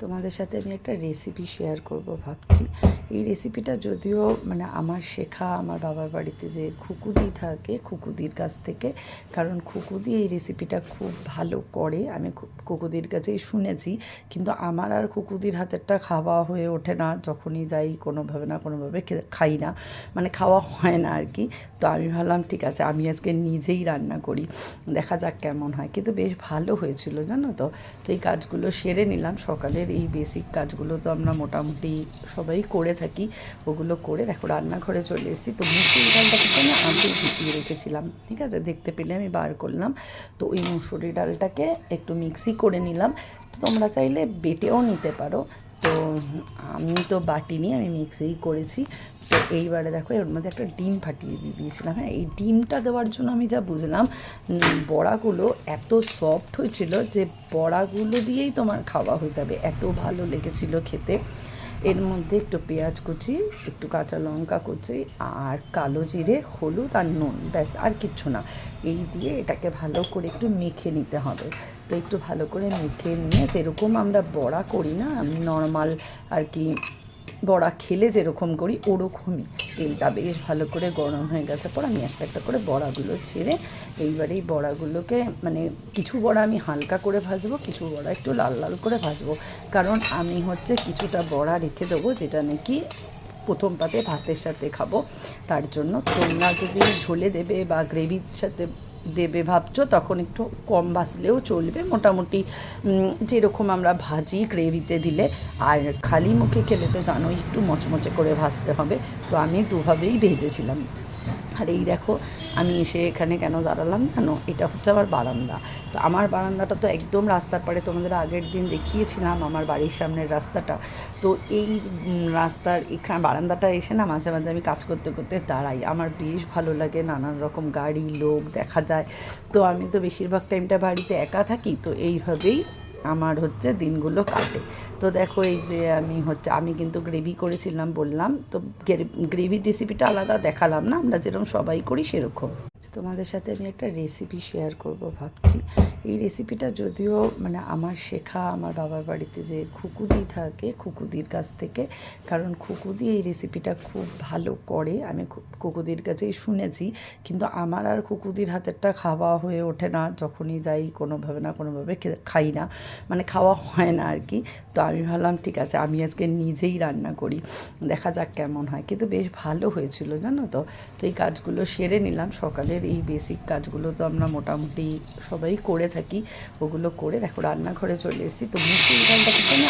তোমাদের সাথে আমি একটা রেসিপি শেয়ার করব ভাবছি। এই রেসিপিটা যদিও আমার শেখা আমার বাবার বাড়িতে যে খুকুদি থাকে, খুকুদির কাছ থেকে। কারণ খুকুদি এই রেসিপিটা খুব ভালো করে, আমি খুকুদির কাছেই শুনেছি। কিন্তু আমার আর খুকুদির হাতেরটা খাওয়া হয়ে ওঠে না, যখনই যাই কোনোভাবে না কোনোভাবে খাই না, খাওয়া হয় না আর কি। তো আমি ভাবলাম ঠিক আছে, আমি আজকে নিজেই রান্না করি, দেখা যাক কেমন হয়। কিন্তু বেশ ভালো হয়েছিল জানো তো। তো এই কাজগুলো সেরে নিলাম, সকালের এই বেসিক কাজগুলো তো আমরা মোটামুটি সবাই করে থাকি। ওগুলো করে দেখো রান্নাঘরে চলে এসেছি। তো মুসুরি ডালটা কিন্তু আমি আগে ভিজিয়ে রেখেছিলাম, ঠিক আছে, দেখতে পেলে আমি বার করলাম। তো ওই মুসুরি ডালটাকে একটু মিক্সি করে নিলাম। তো তোমরা চাইলে বেটেও নিতে পারো। তো আমি তো বাটিনি, আমি মিক্সিই করেছি। তো এইবারে দেখো এর মধ্যে একটা ডিম ফাটিয়ে দিয়ে দিয়েছিলাম। হ্যাঁ, এই ডিমটা দেওয়ার জন্য আমি যা বুঝলাম, বড়াগুলো এত সফট হয়েছিল যে বড়াগুলো দিয়েই তোমার খাওয়া হয়ে যাবে, এত ভালো লেগেছিল খেতে। এর মধ্যে একটু পেঁয়াজ কুচি, একটু কাঁচা লঙ্কা কুচি, আর কালো জিরে, হলুদ আর নুন, ব্যাস আর কিচ্ছু না। এই দিয়ে এটাকে ভালো করে একটু মেখে নিতে হবে। তো একটু ভালো করে মেখে নিয়ে, যেরকম আমরা বড়া করি না নর্মাল আর কি, বড়া খেলে যেরকম করি ওরকমই। তেলটা বেশ ভালো করে গরম হয়ে গেছে পর আমি একটা একটা করে বড়াগুলো ছেড়ে, এইবারে এই বড়াগুলোকে কিছু বড়া আমি হালকা করে ভাজবো, কিছু বড়া একটু লাল লাল করে ভাজবো। কারণ আমি কিছুটা বড়া রেখে দেবো, যেটা নাকি প্রথম পাতে ভাতের সাথে খাবো। তার জন্য তোমরা যদি ঝোলে দেবে বা গ্রেভির সাথে দেবে ভাবছো, তখন একটু কম ভাজলেও চলবে। মোটামুটি যেরকম আমরা ভাজি গ্রেভিতে দিলে। আর খালি মুখে খেলে তো জানোই, একটু মচমচে করে ভাজতে হবে। তো আমি দুভাবেই ভেজেছিলাম। আর এই দেখো আমি এসে এখানে কেন দাঁড়ালাম জানো, এটা হচ্ছে আমার বারান্দা। তো আমার বারান্দাটা তো একদম রাস্তার পাড়ে, তোমাদের আগের দিন দেখিয়েছিলাম আমার বাড়ির সামনের রাস্তাটা। তো এই রাস্তার এখানে বারান্দাটা এসে না মাঝে মাঝে আমি কাজ করতে করতে দাঁড়াই। আমার বেশ ভালো লাগে, নানান রকম গাড়ি লোক দেখা যায়। তো আমি তো বেশিরভাগ টাইমটা বাড়িতে একা থাকি, তো এইভাবেই আমার দিনগুলো কাটে। তো দেখো এই যে আমি কিন্তু গ্রেভি করেছিলাম বললাম, তো গ্রেভির রেসিপিটা আলাদা দেখালাম না, আমরা যেরকম সবাই করি সেরকম। তোমাদের সাথে আমি একটা রেসিপি শেয়ার করব ভাবছি। এই রেসিপিটা যদিও আমার শেখা আমার বাবার বাড়িতে যে খুকুদি থাকে, খুকুদির কাছ থেকে। কারণ খুকুদি এই রেসিপিটা খুব ভালো করে, আমি খুকুদির কাছেই শুনেছি। কিন্তু আমার আর খুকুদির হাতেরটা খাওয়া হয়ে ওঠে না, যখনই যাই কোনোভাবে না কোনোভাবে খাই না, খাওয়া হয় না আর কি। তো আমি ভাবলাম ঠিক আছে, আমি আজকে নিজেই রান্না করি, দেখা যাক কেমন হয়। কিন্তু বেশ ভালো হয়েছিল জানো তো। তো এই কাজগুলো সেরে নিলাম, সকালের এই বেসিক কাজগুলো তো আমরা মোটামুটি সবাই করে থাকি। ওগুলো করে দেখো রান্নাঘরে চলে এসেছি। তো মুসুরি ডালটা কিন্তু আমি